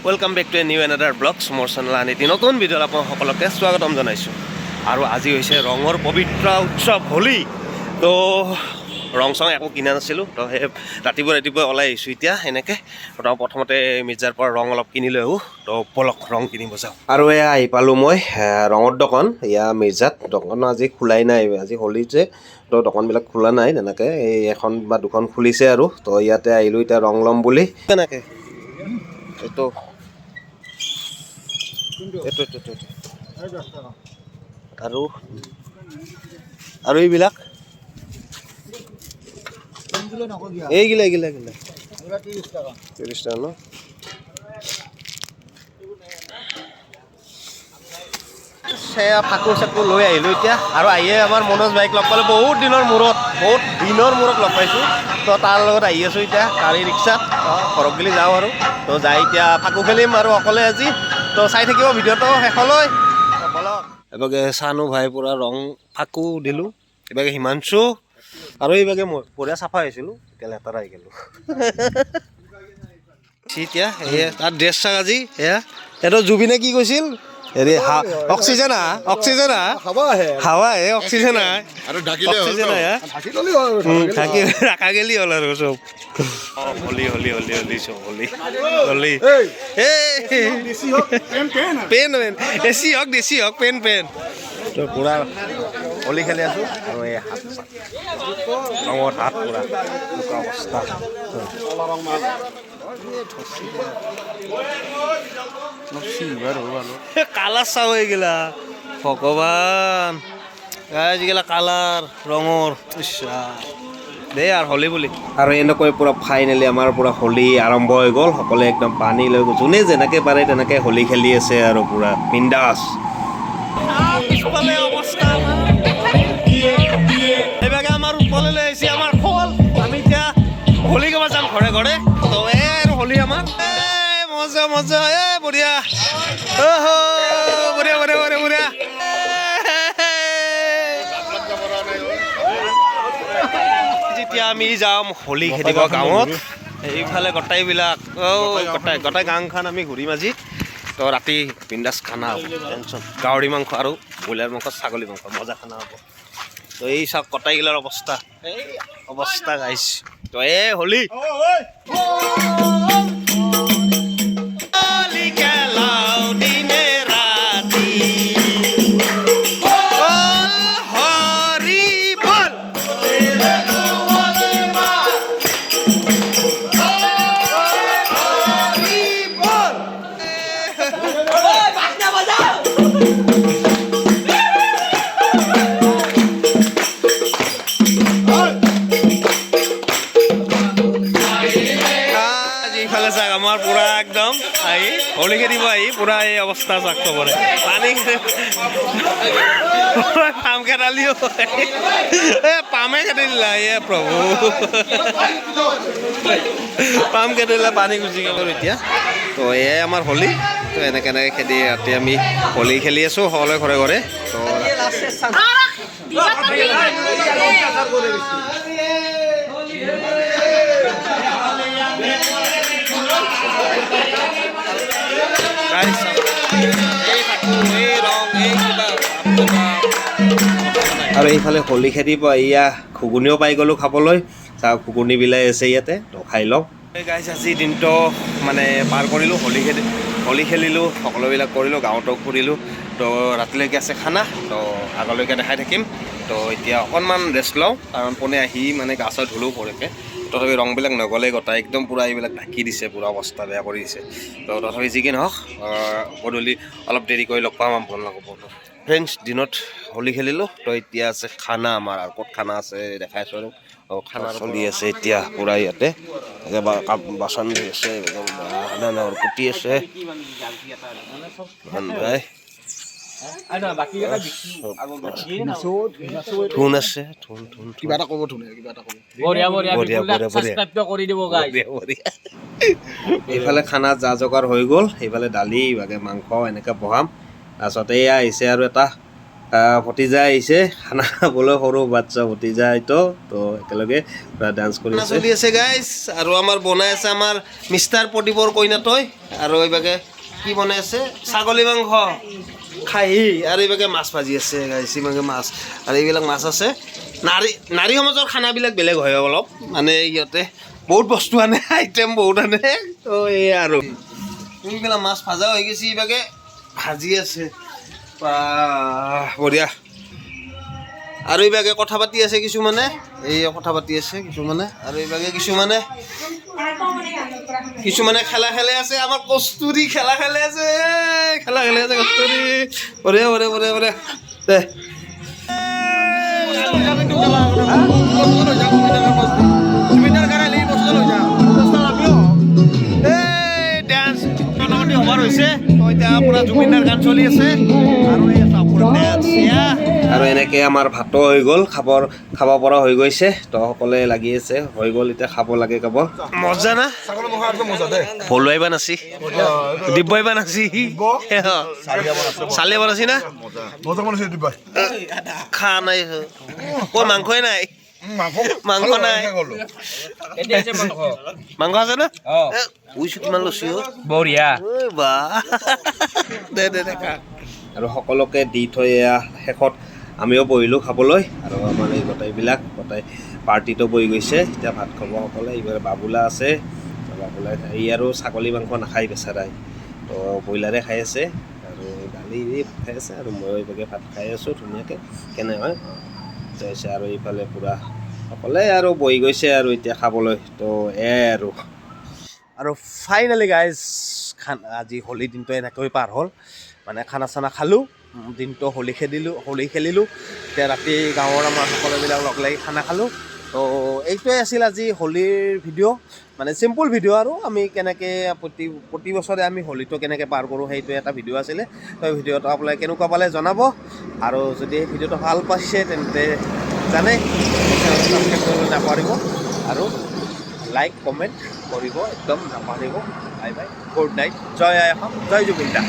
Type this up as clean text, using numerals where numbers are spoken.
Welcome back to a new another vlogs মোৰ channel আনিতি নতুন ভিডিঅ'ত আপোনাক সকলোকে স্বাগতম জনাইছোঁ। আৰু আজি হৈছে ৰঙৰ পবিত্ৰ উৎসৱ হোলী। তো ৰং চং একো কিনা নাছিলোঁ, তো সেই ৰাতিপুৱা ওলাই আহিছোঁ এতিয়া এনেকৈ। তো প্ৰথমতে মিৰ্জাৰ পৰা ৰং অলপ কিনি লৈ আহোঁ, তো বলক ৰং কিনিব যাওঁ। আৰু এয়া আহি পালোঁ মই ৰঙৰ দোকান, এয়া মিৰ্জাত। দোকান আজি খোলাই নাই, আজি হোলী যে, তো দোকানবিলাক খোলা নাই তেনেকৈ। এই এখন বা দুখন খুলিছে আৰু, তো ইয়াতে আহিলোঁ এতিয়া ৰং ল'ম বুলি তেনেকৈ। এইটো আৰু এইবিলাক এইগিলা 30 টকা ন। সেয়া ফাকুৰ চাকুৰ লৈ আহিলোঁ এতিয়া। আৰু আহিয়ে আমাৰ মনোজ বাইক লগ পালোঁ, বহুত দিনৰ মূৰত লগ পাইছোঁ। তো তাৰ লগত আহি আছোঁ এতিয়া গাড়ী ৰিক্সাত। ঘৰত গ'লে যাওঁ আৰু, তো যাই এতিয়া ফাকু খেলিম আৰু অকলে আজি। তো চাই থাকিব ভিডিঅ'টো শেষলৈ। বলক এবাগে চানু ভাই পুৰা ৰং ফাকু দিলোঁ, এবাগে হিমাংশু, আৰু এইবাগে মই পুৰা চাফা হৈছিলোঁ, এতিয়া লেতেৰা হৈ গ'লোঁ। এতিয়া এয়া তাৰ ড্ৰেছ চাক আজি এয়া এইটো জুবিনে কি কৈছিল, হেৰি অক্সিজেন হাৱা আহে, অক্সিজেন আহে আৰু অক্সিজেন আহে ঢাকি ৰাখা গেলি হ'ল আৰু চব। হোলী চব হোলী পেন এচি হওক দেচি হওক পেন তো পুৰা হোলী খেলি আছোঁ। আৰু এই হাত ৰঙত হাত পুৰা এনেকুৱা অৱস্থা। কালাৰ চাও এইগিলা ভগৱান, যিগিলা কালাৰ ৰঙৰ দেই আৰু হোলী বুলি। আৰু এনেকৈ পুৰা ফাইনেলি আমাৰ পুৰা হোলী আৰম্ভ হৈ গ'ল। সকলোৱে একদম পানী লৈ গ'ল, যোনে যেনেকৈ পাৰে তেনেকৈ হোলী খেলি আছে আৰু পুৰা বিন্দাছ। পিছফালে অৱস্থা এইভাগে আমাৰ ওপৰলৈ লৈ আহিছে আমাৰ খোল। আমি এতিয়া হোলী গাব যাম ঘৰে ঘৰে। তো এই আৰু হোলী আমাৰ মজা বঢ়িয়া বঢ়িয়া। যেতিয়া আমি যাম হোলী খেলিব গাঁৱত, এইফালে গোটাইবিলাক গোটাই গাঁওখন আমি ঘূৰিম আজি। তো ৰাতি বিন্দাছ খানা হ'ব, টেনশ্যন। গাহৰি মাংস আৰু ব্ৰইলাৰ মাংস, ছাগলী মাংস, মজা খানা হ'ব। তো এই চাওক কটাইগিলাৰ অৱস্থা গাইছ। তো এই হোলী আমাৰ পুৰা একদম আহি হোলী খেলিব আহি পুৰা এই অৱস্থা চাক চবৰে। পানী পাম খেদালিও পামে খেদিলা এ প্ৰভু, পাম খেদিলা পানী গুচি গ'ল এতিয়া। তো এয়াই আমাৰ হোলী। তো এনেকৈ খেদি ৰাতি আমি হোলী খেলি আছোঁ সকলোৱে ঘৰে ঘৰে। তো আৰু এইফালে হোলী খেদিব এয়া ঘুগুনিও পাই গ'লোঁ খাবলৈ। চাওক ঘুগুনি বিলাই আছে ইয়াতে, তো খাই লওঁ। গাইছ আজি দিনটো মানে পাৰ কৰিলোঁ, হোলী খেলিলোঁ, সকলোবিলাক কৰিলোঁ, গাঁৱতো ফুৰিলোঁ। তো ৰাতিলৈকে আছে খানা, তো আগলৈকে দেখাই থাকিম। তো এতিয়া অকণমান ৰেষ্ট লওঁ, কাৰণ পোনে আহি মানে গা চা ধুলোঁ পৰকৈ। তথাপি ৰংবিলাক নগ'লে গোটাই একদম পূৰা এইবিলাক ঢাকি দিছে, পূৰা অৱস্থা বেয়া কৰি দিছে। তো তথাপি যি কি নহওক, গধূলি অলপ দেৰি কৰি লগ পাম ভাল লাগব। ফ্ৰেণ্ডছ দিনত হোলী খেলিলোঁ, তো এতিয়া আছে খানা আমাৰ। আৰু ক'ত খানা আছে দেখাইছোঁ আৰু খানা চলি আছে এতিয়া পূৰা ইয়াতে। বাচন ধুই আছে, কুটি আছে ধুন আছে, কিবা এটা ক'ব এইফালে খানা যা যোগাৰ হৈ গ'ল। সেইফালে দালি, ইভাগে মাংস এনেকৈ বহাম। তাৰপিছত এয়া আহিছে আৰু এটা ভতিজা আহিছে খানা খাবলৈ, সৰু বাচ্চা ভতিজা এইটো, তো একেলগে ডান্স কৰি চলি আছে গাইজ। আৰু আমাৰ বনাই আছে আমাৰ মিষ্টাৰ প্ৰদীপৰ কইনাতই, আৰু এইভাগে কি বনাই আছে ছাগলী মাংস খাহী, আৰু এইভাগে মাছ ভাজি আছে গাইজ, এইভাগে মাছ আৰু এইবিলাক মাছ আছে। নাৰী সমাজৰ খানাবিলাক বেলেগ হয় অলপ, মানে সিহঁতে বহুত বস্তু আনে, আইটেম বহুত আনে, তো এই আৰু এইবিলাক মাছ ভাজা হৈ গৈছে, এইভাগে ভাজি আছে, বঢ়িয়া। আৰু এইভাগে কথা পাতি আছে কিছুমানে, এই কথা পাতি আছে কিছুমানে, আৰু এইভাগে কিছুমানে খেলা খেলে আছে, আমাৰ কস্তুৰী খেলা খেলে আছে, কস্তুৰী, বঢ়িয়া বঢ়িয়া বঢ়িয়া বঢ়িয়া দে। আৰু এনেকৈ আমাৰ ভাতো হৈ গ'ল, খাব পৰা হৈ গৈছে, তো সকলোৱে লাগি আছে, হৈ গ'ল, এতিয়া খাব লাগে। খাব মজা না, ভলো আহিবা নাচি, দিব্য আহিবা নাচি, চালিয়া বনাইছি না, খা নাই কৈ মাংসই নাই, মাংস নাই, মাংস আছে না, বুজিছো কিমান লৈছো বঢ়িয়া বা দে দে দে খা। আৰু সকলোকে দি থৈ শেষত আমিও বহিলোঁ খাবলৈ, আৰু আমাৰ এই গোটেইবিলাক পাৰ্টিটো বহি গৈছে, এতিয়া ভাত খাব সকলোৱে। এইবাৰ বাবুলা আছে, বাবুলাই এই আৰু ছাগলী মাংস নাখায় বেচাৰাই, তো ব্ৰইলাৰে খাই আছে, আৰু দালি ভাত খাই আছে, আৰু ময়ো এইভাগে ভাত খাই আছোঁ ধুনীয়াকৈ, কেনে হয় হৈছে। আৰু এইফালে পূৰা সকলোৱে আৰু বহি গৈছে আৰু এতিয়া খাবলৈ, তো আৰু ফাইনেলি গাইজ আজি হোলী দিনটো এনেকৈ পাৰ হ'ল, মানে খানা চানা খালোঁ, দিনটো হোলী খেলিলোঁ, এতিয়া ৰাতি গাঁৱৰ আমাৰ সকলোবিলাক লগ লাগি খানা খালোঁ। তো এইটোৱে আছিল আজি হোলীৰ ভিডিঅ', মানে চিম্পুল ভিডিঅ' আৰু আমি কেনেকৈ প্ৰতি বছৰে আমি হোলীটো কেনেকৈ পাৰ কৰোঁ, সেইটোৱে এটা ভিডিঅ' আছিলে। তো ভিডিঅ'টো আপোনালোকে কেনেকুৱা পালে জনাব, আৰু যদি এই ভিডিঅ'টো ভাল পাইছে তেন্তে জানে ছাবস্ক্ৰাইব কৰিবলৈ নাপাহৰিব, আৰু লাইক কমেণ্ট কৰিব একদম নাপাহৰিব। বাই বাই, গুড নাইট, জয় আই অসম, জয় জুবিন দা।